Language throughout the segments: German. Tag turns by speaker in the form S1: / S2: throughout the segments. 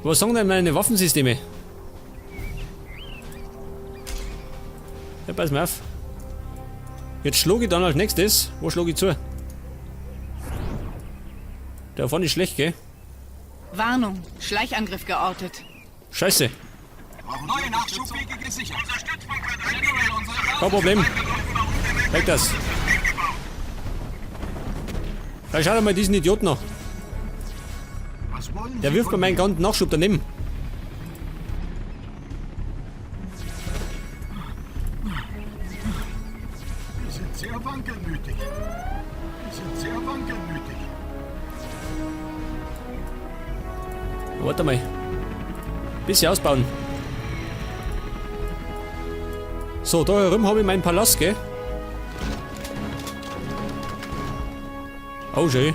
S1: Was sagen denn meine Waffensysteme? Ja, pass mal auf. Jetzt schlage ich dann als nächstes. Wo schlage ich zu? Da vorne ist schlecht, gell?
S2: Warnung, Schleichangriff geortet.
S1: Scheiße.
S3: Neue Nachschubwege gesichert. General, unsere Basis
S1: Kein Problem. Weg das. Da schau dir mal diesen Idioten noch.
S3: Was wollen
S1: Der
S3: Sie
S1: wirft bei
S3: von
S1: meinem ganzen Nachschub daneben.
S3: mir? Sie sind sehr wankelmütig. Sie sind sehr wankelmütig.
S1: Warte mal. Bisschen ausbauen. So, da herum habe ich meinen Palast, gell? Oh, schön.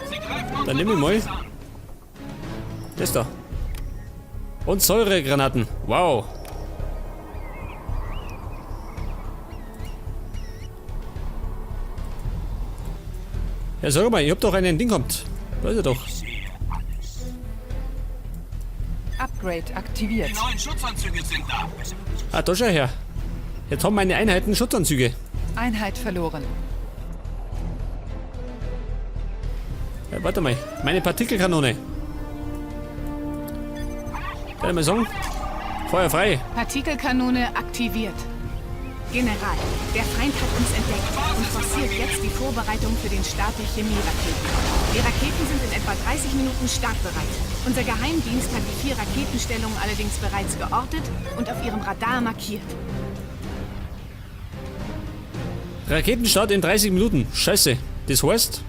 S3: Sie greifen
S1: Dann nehme ich mal das da. Und Säuregranaten. Wow. Ja, sag mal, ich hab doch einen Ding gehabt. Da ist er doch.
S2: Upgrade aktiviert.
S3: Die neuen Schutzanzüge sind da.
S1: Ah, da schau her. Jetzt haben meine Einheiten Schutzanzüge.
S2: Einheit verloren.
S1: Ja, warte mal. Meine Partikelkanone. Kann ich mal sagen? Feuer frei.
S2: Partikelkanone aktiviert. General, der Feind hat uns entdeckt und forciert jetzt die Vorbereitung für den Start der Chemieraketen. Die Raketen sind in etwa 30 Minuten startbereit. Unser Geheimdienst hat die 4 Raketenstellungen allerdings bereits geortet und auf ihrem Radar markiert.
S1: Raketenstart in 30 Minuten. Scheiße. Das heißt...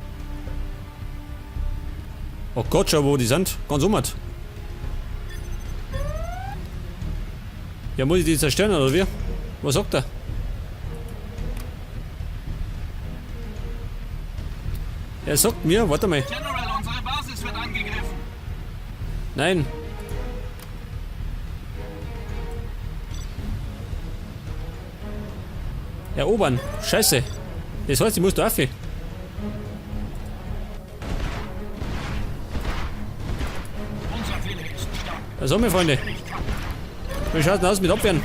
S1: Oh Gott, schau, wo die sind. Ganz umhat. Ja, muss ich die zerstören, oder wie? Was sagt er? Er sagt mir, warte mal.
S3: General, unsere Basis wird angegriffen.
S1: Nein. Erobern. Scheiße. Das heißt, ich muss da rauf.
S3: Unser Wille ist stark.
S1: Also, meine Freunde. Wie schaut denn aus mit Abwehren?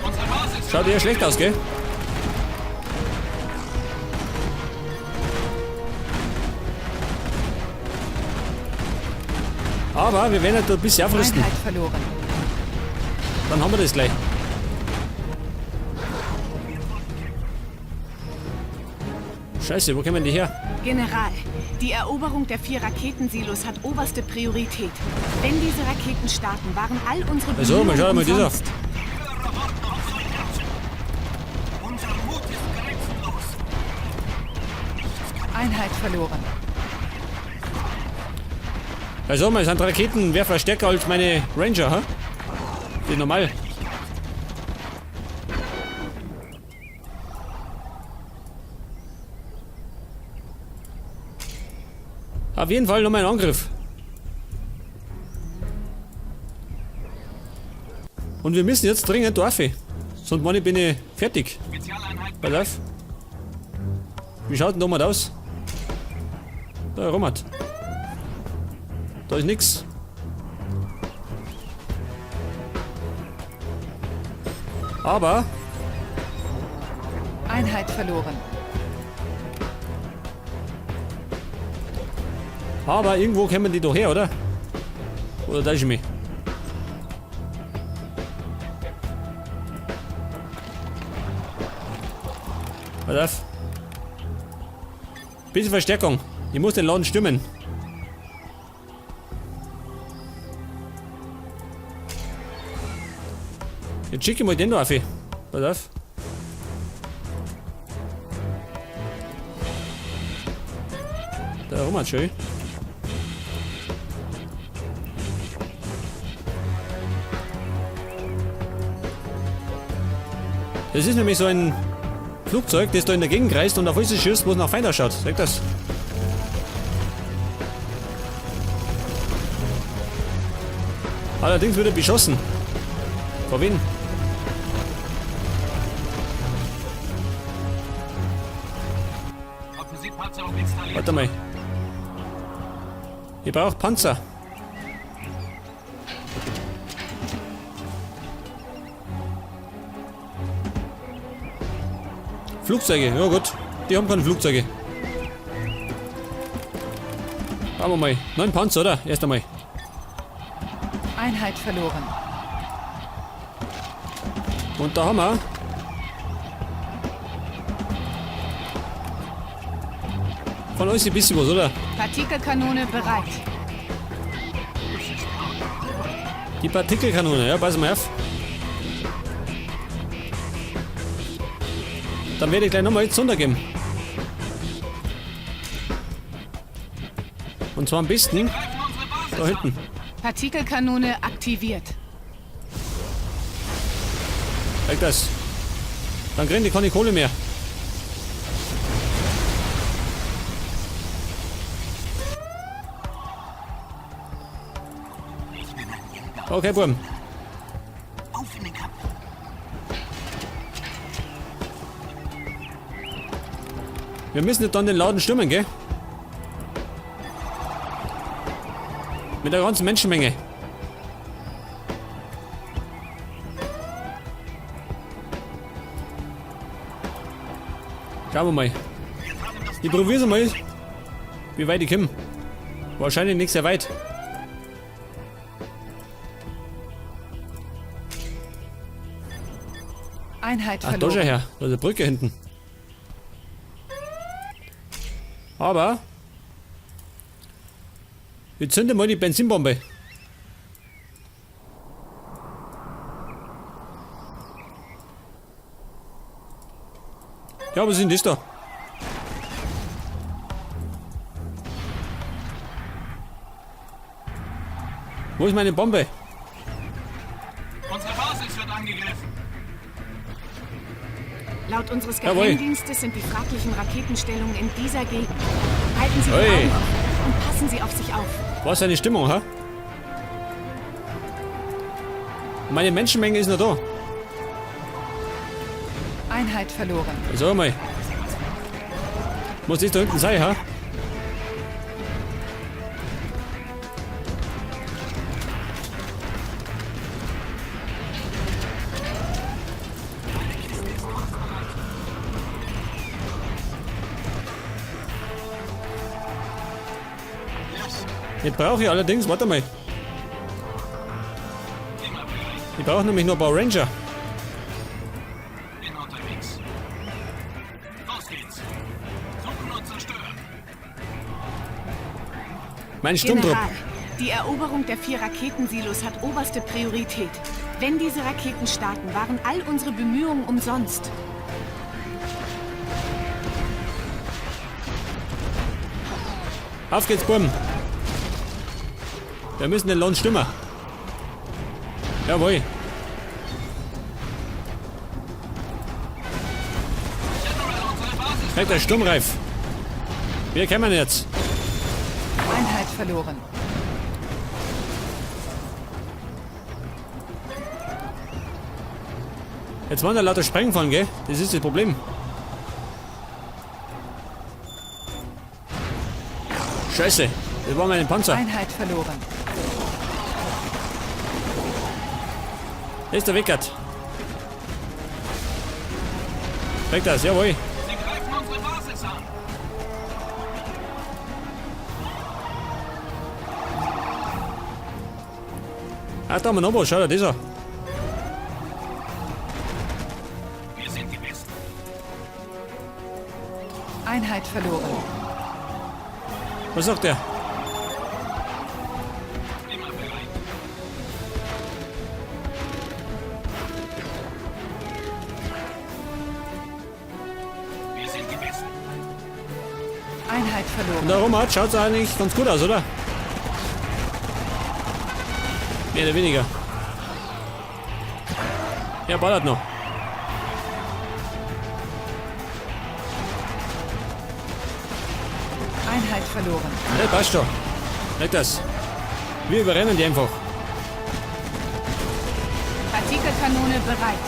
S3: Unsere Basis
S1: Schaut eher schlecht aus, gell? Aber wir werden halt ein bisschen aufrüsten.
S2: Einheit verloren.
S1: Dann haben wir das gleich. Scheiße, wo kommen die her?
S2: General, die Eroberung der 4 Raketensilos hat oberste Priorität. Wenn diese Raketen starten, waren all unsere
S1: Also, mal schau mal dieser.
S2: umsonst.
S3: Unser Mut ist grenzenlos.
S2: Einheit verloren.
S1: Also, mal sind Raketenwerfer stärker als meine Ranger, ha? Die normal. Auf jeden Fall nochmal ein Angriff. Und wir müssen jetzt dringend rauf. Sonst meine bin ich fertig.
S3: Spezialeinheit
S1: Pass auf. Wie schaut denn da mal aus? Da Romat. Da ist nix. Aber
S2: Einheit verloren.
S1: irgendwo kommen die doch her, oder? Oder da ist ich mich. Pass auf. Bisschen Verstärkung. Ich muss den Laden stürmen. Jetzt schicke ich mal den da auf. Pass auf. Da rum hat schön. Das ist nämlich so ein Flugzeug, das da in der Gegend kreist und auf alles schießt, wo es nach Feind ausschaut. Sagt das? Allerdings wird er beschossen. Von wem?
S3: Panzerung installiert.
S1: Warte mal. Ich brauche Panzer. Flugzeuge, ja gut. Die haben keine Flugzeuge. Schauen wir mal. 9 Panzer, oder? Erst einmal.
S2: Einheit verloren.
S1: Und da haben wir. Von euch ein bisschen was, oder?
S2: Partikelkanone bereit.
S1: Die Partikelkanone, ja, pass mal auf. Dann werde ich gleich nochmal jetzt runtergeben. Und zwar am besten da hinten.
S2: Partikelkanone aktiviert.
S1: Like das. Dann kriegen die keine Kohle mehr. Okay, Buben.
S3: Auf in den Kampf.
S1: Wir müssen jetzt dann den Laden stürmen, gell? Mit der ganzen Menschenmenge. Schauen wir mal. Ich probiere es mal, wie weit ich komme. Wahrscheinlich nicht sehr weit.
S2: Einheit
S1: Ach, da
S2: verloren.
S1: schau her. Da ist eine Brücke hinten. Aber wir zünden mal die Benzinbombe. Ja, was ist denn das da? Wo ist meine Bombe?
S3: Unsere Basis wird angegriffen.
S2: Laut unseres
S1: Jawohl.
S2: Geheimdienstes sind die fraglichen Raketenstellungen in dieser Gegend. Halten Sie die
S1: Ui.
S2: Augen offen und passen Sie auf sich auf.
S1: Was für eine Stimmung, ha? Meine Menschenmenge ist noch da.
S2: Einheit verloren.
S1: Sag mal. Muss das da hinten sein, ha? Jetzt brauche ich allerdings, warte mal. Ich brauche nämlich noch ein paar Ranger.
S3: Bin unterwegs. Los geht's. Suchen und zerstören.
S1: Mein Sturmtrupp.
S2: General, die Eroberung der 4 Raketensilos hat oberste Priorität. Wenn diese Raketen starten, waren all unsere Bemühungen umsonst.
S1: Auf geht's, Buben. Wir müssen den Lohn stimmen. Jawohl. Weg der Sturmreif. Wir kämen jetzt.
S2: Einheit verloren.
S1: Jetzt waren da lauter Sprengfahren, gell? Das ist das Problem. Scheiße. Das war mein Panzer.
S2: Einheit verloren.
S1: Da ist der Weckert. Weg das, jawohl.
S3: Sie greifen unsere Basis an.
S1: Ach, da haben wir noch was. Schau dir das an.
S3: Wir sind die Besten.
S2: Einheit verloren.
S1: Was sagt der?
S3: Immer bereit. Wir sind die Besten.
S2: Einheit
S1: Und
S2: verloren.
S1: der Romat schaut eigentlich ganz gut aus, oder? Mehr oder weniger. Ja, ballert noch.
S2: Einheit verloren.
S1: Ja, passt schon. Weg das. Wir überrennen die einfach.
S2: Partikelkanone bereit.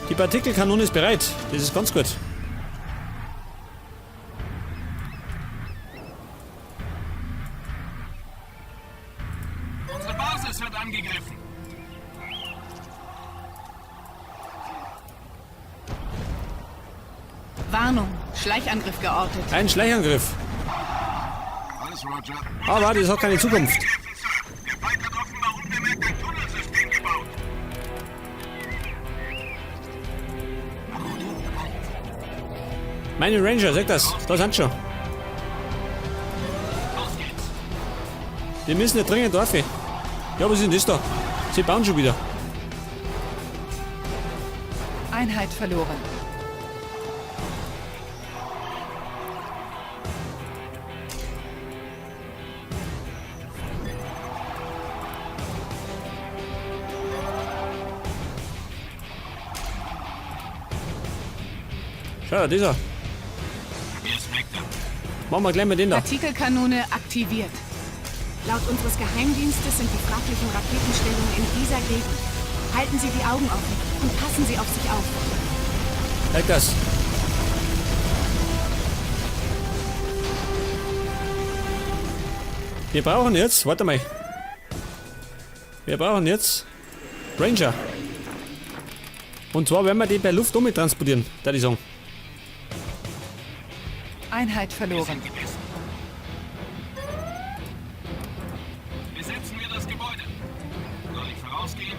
S1: Die Partikelkanone ist bereit. Das ist ganz gut.
S3: Basis wird angegriffen.
S2: Warnung, Schleichangriff geortet.
S1: Ein Schleichangriff.
S3: Alles Roger.
S1: Aber das hat keine Zukunft.
S3: Der Feind hat offenbar unbemerkt ein Tunnelsystem gebaut.
S1: Meine Ranger, sag das. Da sind schon. Wir müssen nicht dringend drauf. Ja, was ist denn das da? Sie bauen schon wieder.
S2: Einheit verloren.
S1: Schau, dieser.
S3: Hier ist Vector.
S1: Machen wir gleich mal den da.
S2: Partikelkanone aktiviert. Laut unseres Geheimdienstes sind die fraglichen Raketenstellungen in dieser Gegend. Halten Sie die Augen offen und passen Sie auf sich auf.
S1: Sag das. Wir brauchen jetzt, warte mal. Wir brauchen jetzt Ranger. Und zwar werden wir die per Luft transportieren, würde ich sagen.
S2: Einheit verloren.
S3: Besetzen wir das Gebäude. Soll ich vorausgehen?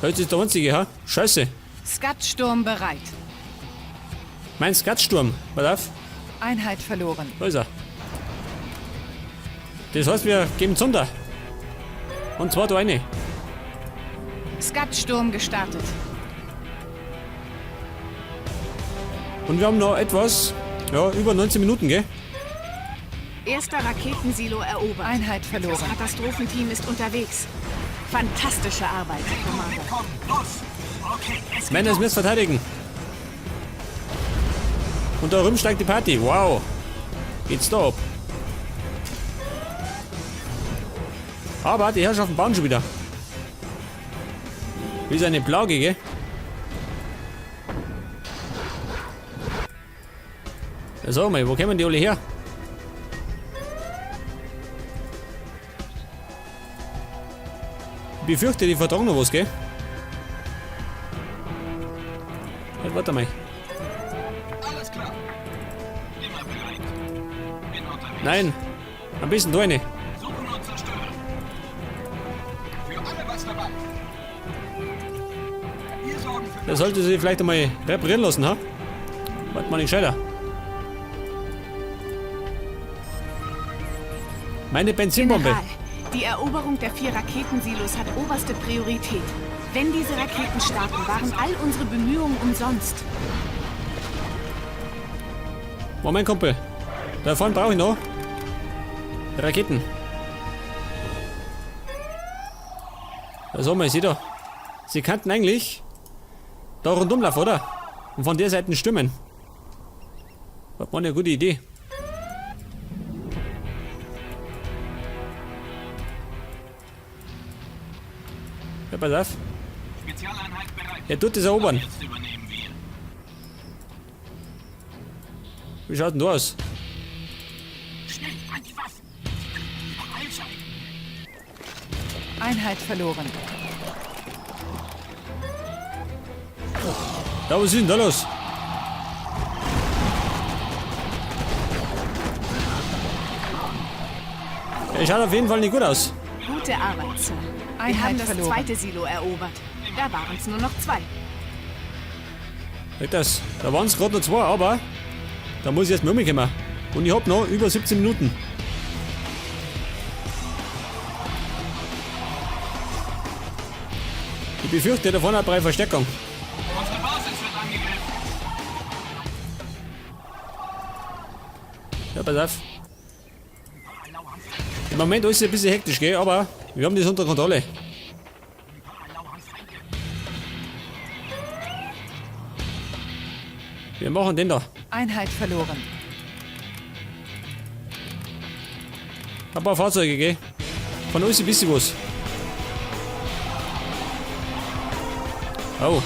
S1: Das ist der einzige, ha? Scheiße.
S2: Skat-Sturm bereit.
S1: Mein Skatsturm. Pass auf.
S2: Einheit verloren.
S1: Da ist er. Das heißt, wir geben Zunder. Und zwar da eine.
S2: Skat-Sturm gestartet.
S1: Und wir haben noch etwas, ja, über 19 Minuten, gell?
S2: Erster Raketensilo erobert. Einheit
S3: Das
S2: verloren.
S3: Katastrophenteam ist unterwegs.
S2: Fantastische Arbeit, Commander.
S3: Komm, los! Okay, es geht
S1: Männer, es müssen verteidigen. Und da rum steigt die Party. Wow. Geht's da ab. Aber die Herrschaften bauen schon wieder. Wie so eine Plage, gell? Ja, sag mal, wo kommen die alle her? Ich befürchte, die vertragen noch was, gell? Halt, warte mal.
S3: alles klar. Immer bereit. Bin unterwegs.
S1: Nein, ein bisschen da rein.
S3: Suchen und zerstören. Für alle was dabei. Wir sorgen für
S1: Der sollte sich vielleicht einmal reparieren lassen, ha? Warte mal nicht gescheiter. Meine Benzinbombe.
S2: General, die Eroberung der 4 Raketensilos hat oberste Priorität. Wenn diese Raketen starten, waren all unsere Bemühungen umsonst.
S1: Moment, Kumpel. Davon brauche ich noch Raketen. Also mal, sieh da. Sie kannten eigentlich da rundum laufen, oder? Und von der Seite stürmen. Das war eine gute Idee. Ja, pass auf.
S3: Spezialeinheit bereit.
S1: Er tut das erobern.
S3: Jetzt übernehmen wir.
S1: Wie schaut denn da aus?
S3: Schnell, an die Waffen. Überall sein.
S2: Einheit verloren.
S1: Ja, was ist denn da los? Er schaut auf jeden Fall nicht gut aus.
S2: Gute Arbeit, Sir. Wir
S4: Einheit
S2: haben das
S4: verloren.
S2: zweite Silo erobert. Da waren es nur noch 2.
S1: Seht das? Da waren es gerade noch 2, aber da muss ich erst mal umkommen. Und ich hab noch über 17 Minuten. Ich befürchte, da vorne eine Verstärkung.
S3: Unsere Basis wird angegriffen.
S1: Ja, pass auf. Im Moment ist es ein bisschen hektisch, gell? Aber wir haben das unter Kontrolle. Wir machen den da.
S4: Einheit verloren.
S1: Ein paar Fahrzeuge, gell? Von uns ein bisschen was. Oh.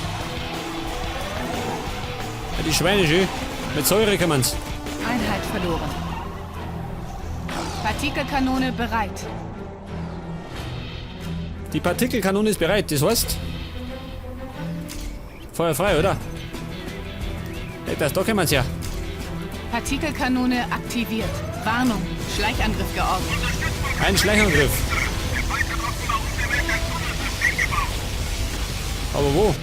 S1: Ja, die Schweine schön. Mit Säure kann man's.
S4: Einheit verloren.
S2: Partikelkanone bereit.
S1: Die Partikelkanone ist bereit, das heißt... Feuer frei, oder? Da können wir's ja.
S2: Partikelkanone aktiviert. Warnung, Schleichangriff geordnet.
S1: Ein Schleichangriff. Aber wo?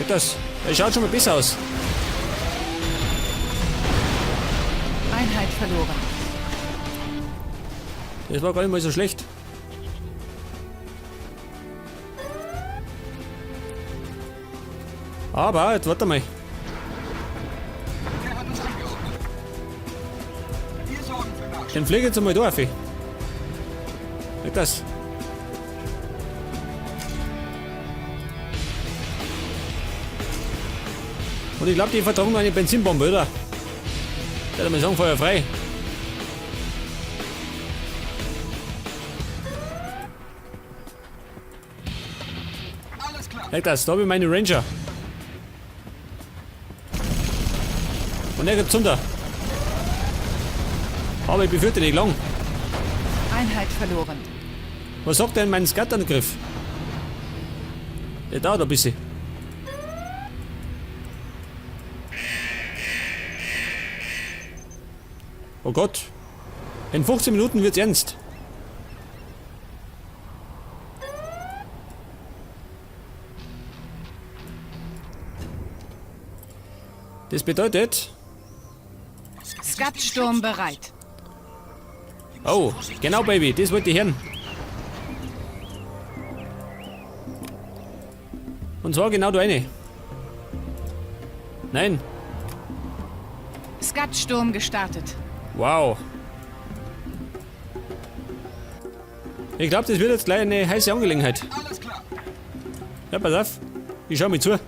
S1: Das schaut schon mal besser aus.
S4: Einheit verloren.
S1: Das war gar nicht mal so schlecht. Aber, jetzt warte mal.
S3: Wer hat uns angeordnet? Wir sorgen für Nachschub.
S1: Den fliege jetzt einmal da, Affi. Weg das. Und ich glaube, die vertragen eine Benzinbombe, oder? Ich würde mal sagen, Feuer frei.
S3: Alles klar.
S1: Weg das, da habe ich meine Ranger. Und er gibt's unter. Aber ich befürchte nicht lang.
S4: Einheit verloren.
S1: Was sagt denn mein Skatangriff? Der dauert ein bisschen. Oh Gott. In 15 Minuten wird's ernst. Das bedeutet...
S2: Skat-Sturm bereit.
S1: Oh, genau, Baby, das wollte ich hören. Und zwar genau da eine. Nein.
S2: Skat-Sturm gestartet.
S1: Wow. Ich glaube, das wird jetzt gleich eine heiße Angelegenheit.
S3: Alles klar.
S1: Ja, pass auf. Ich schau mich zu.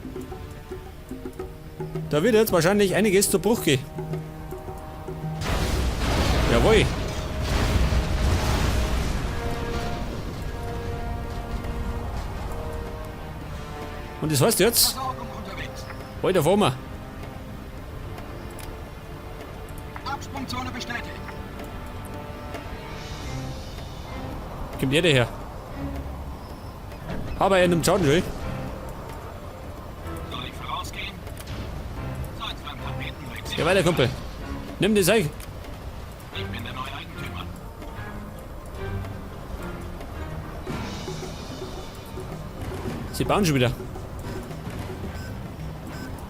S1: Da wird jetzt wahrscheinlich einiges zu Bruch gehen. Jawohl. Und das heißt jetzt,
S3: Versorgung unterwegs.
S1: weiter vor mir.
S3: Absprungzone bestätigt.
S1: Kommt jeder her. Aber er nimmt Schaden, will.
S3: Soll ich vorausgehen? Seid beim Tapetenwechsel.
S1: Geh weiter, Kumpel. Nimm das Zeug.
S3: Ich bin der neue Eigentümer.
S1: Sie bauen schon wieder.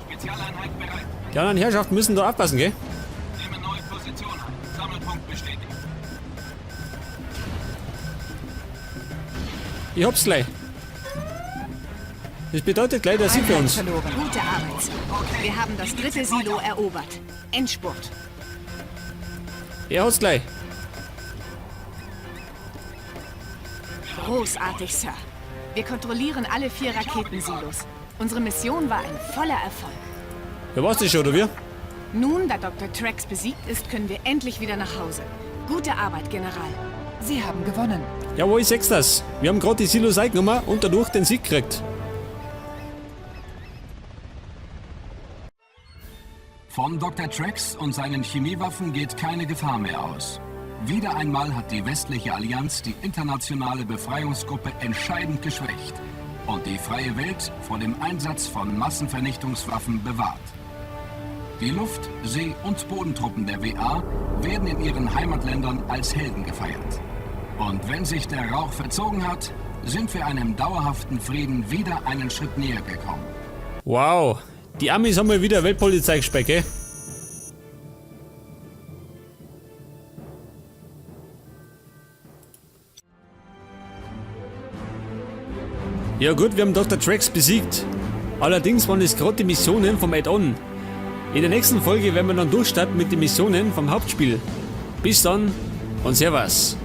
S3: Spezialeinheit bereit.
S1: Die anderen Herrschaften müssen da aufpassen, gell?
S3: Nehme neue Position an. Sammelpunkt bestätigt.
S1: Ich hab's gleich. Das bedeutet gleich der Sieg für
S4: Einheit
S1: uns.
S4: verloren.
S2: Gute Arbeit, Sir. Wir haben das dritte Silo erobert. Endspurt.
S1: Er hat's gleich.
S2: Großartig, Sir. Wir kontrollieren alle 4 Raketensilos. Unsere Mission war ein voller Erfolg.
S1: Ja, war's das schon, oder wir?
S2: Nun, da Dr. Trax besiegt ist, können wir endlich wieder nach Hause. Gute Arbeit, General.
S4: Sie haben gewonnen.
S1: Jawohl, ich sag's das. Wir haben gerade die Silos eingenommen und dadurch den Sieg gekriegt.
S5: Von Dr. Trax und seinen Chemiewaffen geht keine Gefahr mehr aus. Wieder einmal hat die westliche Allianz die internationale Befreiungsgruppe entscheidend geschwächt und die freie Welt vor dem Einsatz von Massenvernichtungswaffen bewahrt. Die Luft-, See- und Bodentruppen der WA werden in ihren Heimatländern als Helden gefeiert. Und wenn sich der Rauch verzogen hat, sind wir einem dauerhaften Frieden wieder einen Schritt näher gekommen.
S1: Wow. Die Amis haben mal wieder Weltpolizei gespielt, gell? Ja gut, wir haben Dr. Trax besiegt. Allerdings waren es gerade die Missionen vom Add-on. In der nächsten Folge werden wir dann durchstarten mit den Missionen vom Hauptspiel. Bis dann und Servus.